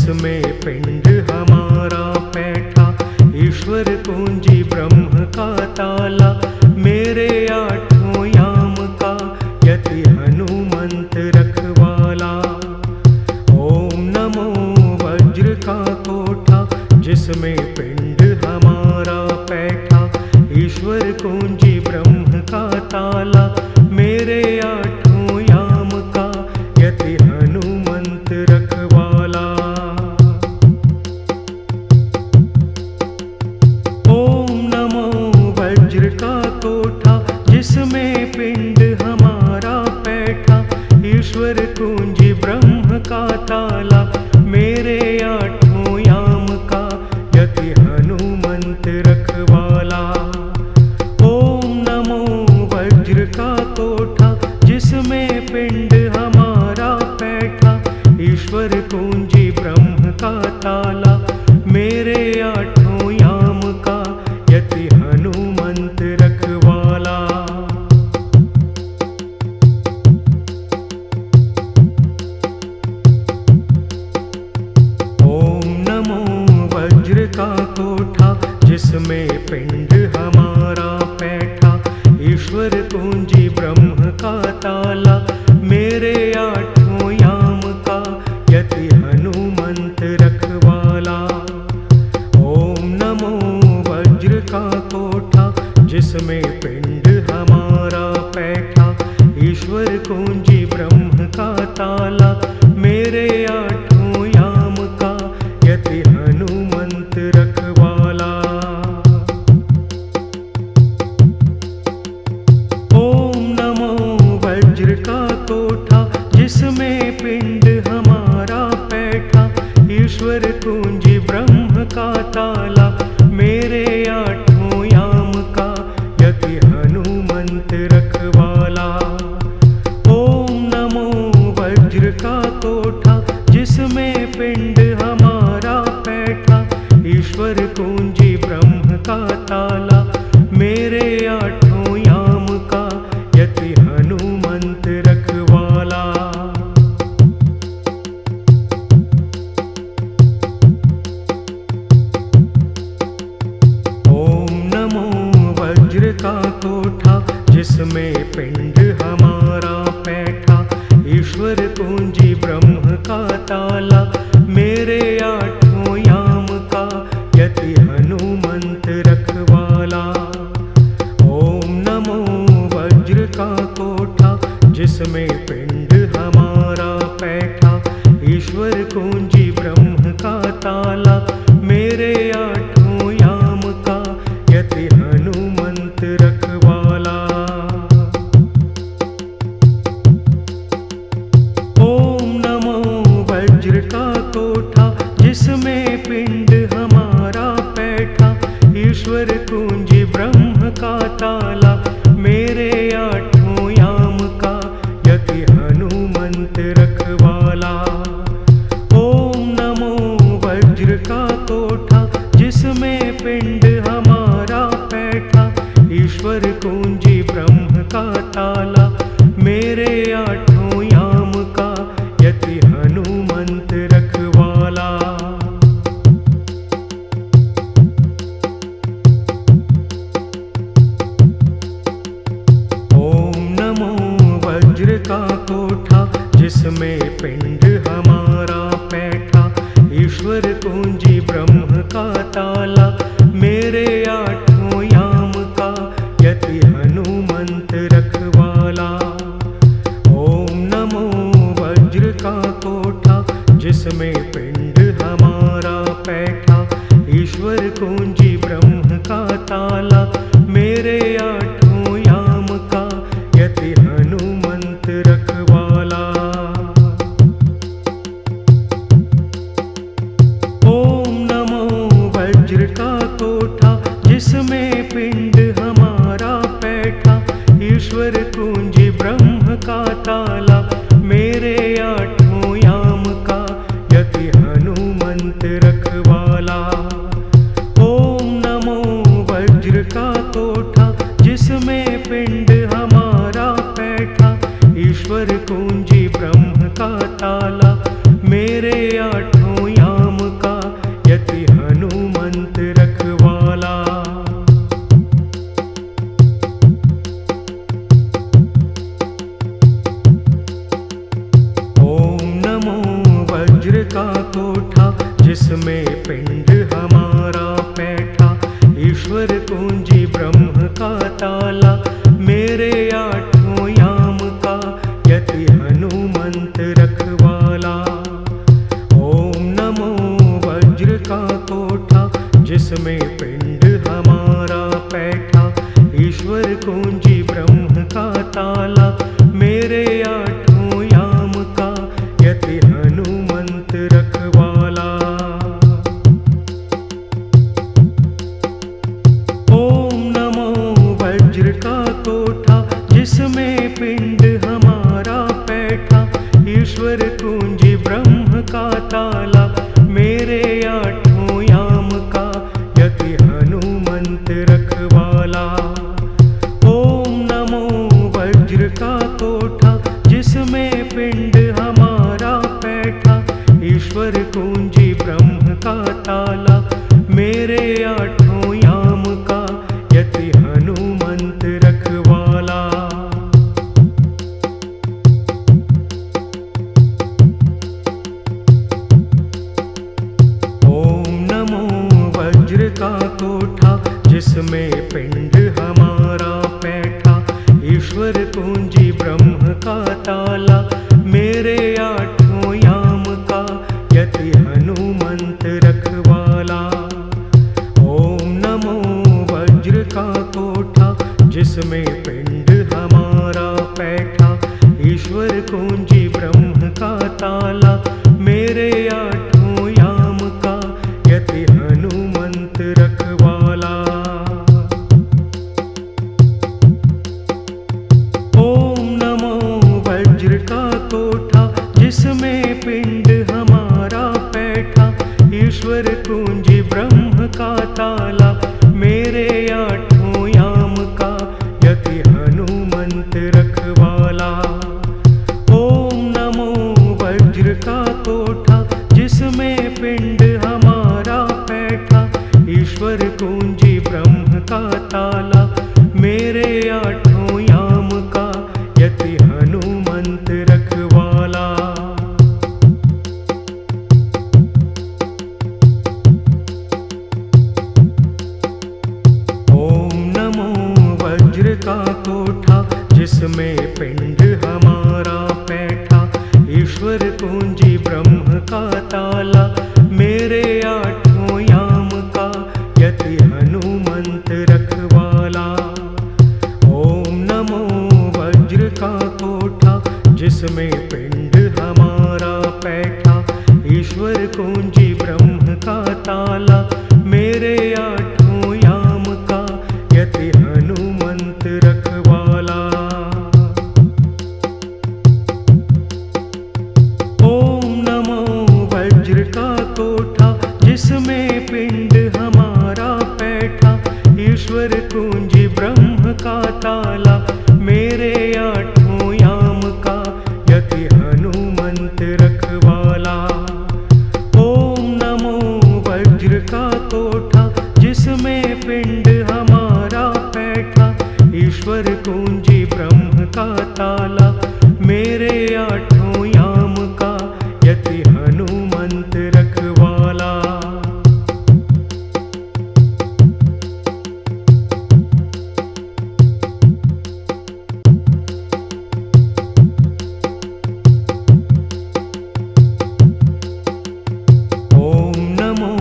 जिसमें पिंड हमारा बैठा, ईश्वर कुंजी ब्रह्म का ताला, मेरे आठों याम का यति हनुमंत रखवाला। ओम नमो वज्र का कोठा, जिसमें पिंड हमारा बैठा, ईश्वर कुंजी ब्रह्म का ताला, मेरे आठों याम का यति हनुमंत रखवाला। ओम नमो वज्र का कोठा, जिसमें पिंड हमारा बैठा, ईश्वर कुंजी ब्रह्म का ताला, मेरे आठों याम का यति हनुमंत रखवाला। ओम नमो वज्र का कोठा, जिसमें पिंड हमारा बैठा, ईश्वर कुंजी ब्रह्म का ताला, मेरे आठों याम का यति हनुमंत रखवाला। ओम नमो वज्र का कोठा, जिसमें पिंड हमारा बैठा, ईश्वर कुंजी ब्रह्म का ताला, मेरे आठों याम का यति हनुमंत रखवाला। ओम नमो वज्र का कोठा, जिसमें पिंड हमारा बैठा, ईश्वर कुंजी ब्रह्म का ताला, मेरे आठों याम का यति हनुमंत रखवाला। ओम नमो वज्र का कोठा, जिसमें पिंड हमारा बैठा, ईश्वर कुंजी ब्रह्म का ताला, मेरे आठों याम का यति हनुमंत रखवाला। ओम नमो वज्र का कोठा, जिसमें पिंड हमारा बैठा, ईश्वर कुंजी ब्रह्म का ताला, मेरे आठों याम का यति हनुमंत रखवाला। ओम नमो वज्र का कोठा, जिसमें पिंड हमारा बैठा, ईश्वर कुंजी ब्रह्म का ताला, मेरे आठों याम का यति हनुमंत रखवाला। ओम नमो वज्र का कोठा, जिसमें पिंड हमारा बैठा, ईश्वर कुंजी ब्रह्म का ताला, मेरे आठों याम का यति हनुमंत रखवाला। ओम नमो वज्र का कोठा, जिसमें पिंड हमारा बैठा, ईश्वर कुंजी ब्रह्म का ताला, मेरे आठों याम का यति हनुमंत रखवाला। ओम नमो वज्र का कोठा, जिसमें पिंड हमारा बैठा, ईश्वर कुंजी ब्रह्म का ताला, मेरे आठों याम का यति हनुमंत रखवाला। ओम नमो वज्र का कोठा, जिसमें पिंड हमारा बैठा, ईश्वर कुंजी ब्रह्म का ताला, मेरे आठों याम का यति हनुमंत रखवाला। ओम नमो वज्र का कोठा, जिसमें पिंड हमारा बैठा, ईश्वर कुंजी ब्रह्म का ताला, मेरे आठों याम का यति हनुमंत रखवाला। ओम नमो वज्र का कोठा, जिसमें पिंड हमारा बैठा, ईश्वर कुंजी ब्रह्म का ताला, मेरे आठों याम का यति हनुमंत रखवाला। ओम नमो वज्र का कोठा, जिसमें पिंड हमारा बैठा, ईश्वर कुंजी ब्रह्म का ताला, मेरे आठों याम का यति हनुमंत रखवाला। ओम नमो वज्र का कोठा, जिसमें पिंड हमारा बैठा, ईश्वर कुंजी ब्रह्म का ताला, मेरे आठों याम का यति हनुमंत रखवाला। ओम नमो वज्र का कोठा, जिसमें पिंड हमारा बैठा, ईश्वर कुंजी ब्रह्म का ताला, मेरे आठों याम कुंजी ब्रह्म का ताला, मेरे आठों याम का यति हनुमंत रखवाला। ओम नमो वज्र का कोठा, जिसमें पिंड हमारा बैठा, ईश्वर कुंजी ब्रह्म का ताला, मेरे आठों याम का यति हनुमंत रखवाला। ओम नमो वज्र का कोठा, जिसमें पिंड हमारा बैठा, ईश्वर कुंजी ब्रह्म का ताला, मेरे आठों याम का यति हनुमंत रखवाला। ओम नमो वज्र का कोठा, जिसमें पिंड हमारा बैठा, ईश्वर कुंजी ब्रह्म का ताला, मेरे आठों याम का यति हनुमंत रखवाला। ओम नमो वज्र का कोठा, जिसमें पिंड हमारा बैठा, ईश्वर कुंजी ब्रह्म का ताला, मेरे आठों याम का यति हनुमंत रखवाला। ओम नमो वज्र का कोठा, जिसमें पिंड हमारा बैठा, ईश्वर कुंजी ब्रह्म का ताला, मेरे आठों याम का यति हनुमंत रखवाला। ओम नमो वज्र का कोठा, जिसमें पिंड हमारा बैठा, ईश्वर कुंजी ब्रह्म का ताला, मेरे आठों याम का यति हनुमंत रखवाला। ओम नमो वज्र का कोठा, जिसमें पिंड हमारा बैठा, ईश्वर कुंजी ब्रह्म का ताला, मेरे आठों याम का यति हनुमंत रखवाला। ओम नमो वज्र का कोठा, जिसमें पिंड हमारा बैठा, ईश्वर कुंजी ब्रह्म का ताला, मेरे आठों याम का यति हनुमंत रखवाला। ओम नमो वज्र का कोठा, जिसमें पिंड हमारा बैठा, ईश्वर कुंजी ब्रह्म का ताला, मेरे आठों याम का यति हनुमंत रखवाला। ओम नमो वज्र का कोठा, जिसमें पिंड हमारा बैठा, ईश्वर कुंजी ब्रह्म का ताला, मेरे आठों याम का यति हनुमंत रखवाला। ओम नमो वज्र का कोठा, जिसमें पिंड हमारा बैठा, ईश्वर कुंजी ब्रह्म का ताला, मेरे आठों याम का यति हनुमंत रखवाला। ओम नमो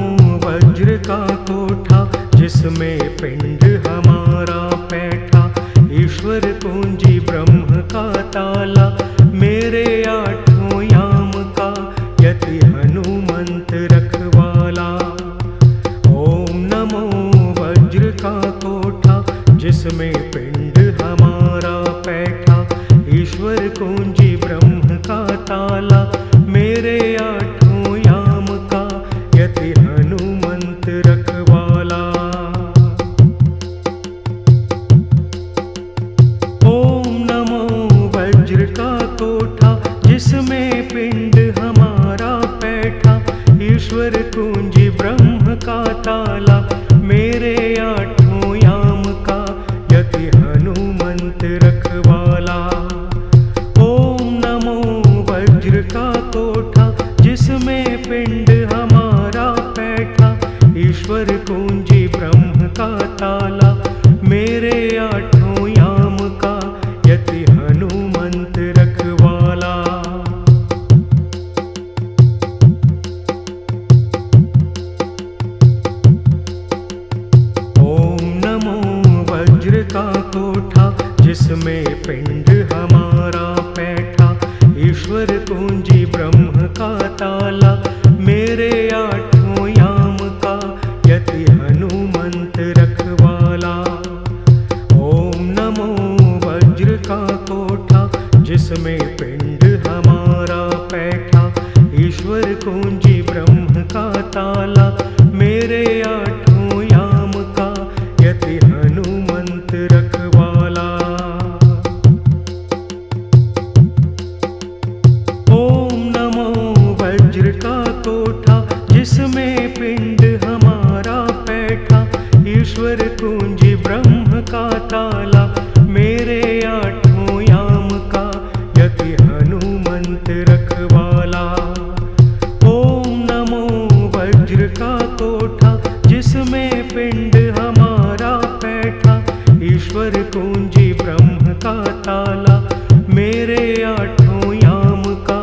वज्र का कोठा, जिसमें पिंड हमारा बैठा, ईश्वर कुंजी ब्रह्म का ताला, मेरे आठों याम का यति हनुमंत रखवाला। ओम नमो वज्र का कोठा, जिसमें पिंड हमारा बैठा, ईश्वर कुंजी ब्रह्म का ताला, मेरे आठों याम का यति हनुमंत रखवाला। ओम नमो वज्र का कोठा, जिसमें पिंड हमारा बैठा, ईश्वर कुंजी ब्रह्म का ताला, मेरे आठों याम का यति हनुमंत रखवाला। ओम नमो वज्र का कोठा, जिसमें पिंड हमारा बैठा, ईश्वर कुंजी ब्रह्म का ताला, मेरे आठों याम का यति हनुमंत रखवाला। ओम नमो वज्र का कोठा, जिसमें पिंड हमारा बैठा, ईश्वर कुंजी ब्रह्म का ताला, मेरे आठों याम का यति हनुमंत रखवाला। ओम नमो वज्र का कोठा, जिसमें पिंड हमारा बैठा, ईश्वर कुंजी ब्रह्म का ताला, मेरे आठों याम का यति हनुमंत रखवाला। ओम नमो वज्र का कोठा, जिसमें पिंड हमारा बैठा, ईश्वर कुंजी ब्रह्म का ताला, मेरे आठों याम का यति हनुमंत रखवाला। ओम नमो वज्र का कोठा, जिसमें पिंड हमारा बैठा, ईश्वर कुंजी ब्रह्म का ताला, मेरे आठों याम का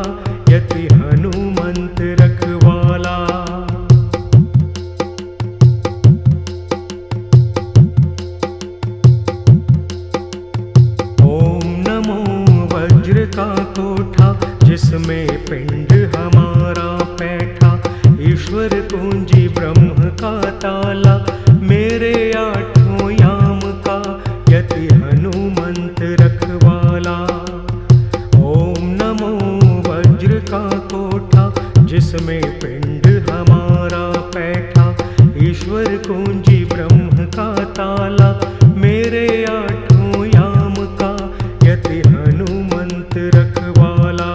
यति हनुमंत रखवाला। ओम नमो वज्र का कोठा, जिसमें पिंड हमारा बैठा, ईश्वर कुंजी ब्रह्म का ताला, मेरे आठों याम का यति हनुमंत रखवाला। ओम नमो वज्र का कोठा, जिसमें पिंड हमारा बैठा, ईश्वर कुंजी ब्रह्म का ताला, मेरे आठों याम का यति हनुमंत रखवाला।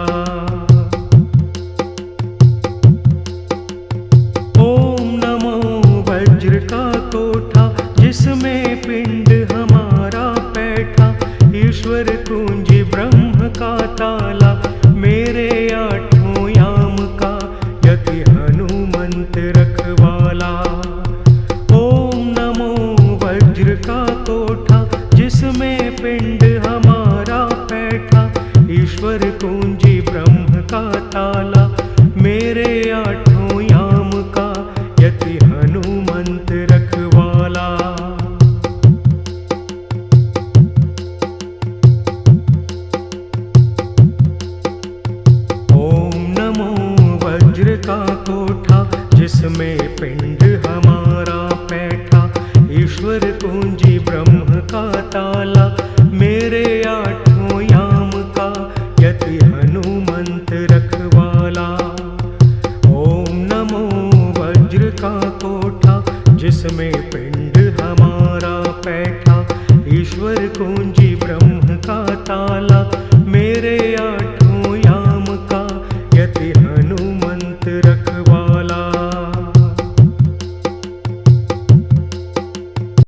ओम नमो वज्र का कोठा, जिसमें पिंड हमारा बैठा, ईश्वर कुंजी ब्रह्म का ताला, मेरे आठों याम का यति हनुमंत रखवाला। ओम नमो वज्र का कोठा, जिसमें पिंड हमारा बैठा, ईश्वर कुंजी ब्रह्म का ताला, मेरे आठों याम का यति हनुमंत रखवाला। ओम नमो वज्र का कोठा, जिसमें पिंड हमारा बैठा, ईश्वर कुंजी ब्रह्म का ताला, मेरे आठों याम का यति हनुमंत रखवाला। ओम नमो वज्र का कोठा, जिसमें पिंड हमारा बैठा, ईश्वर कुंजी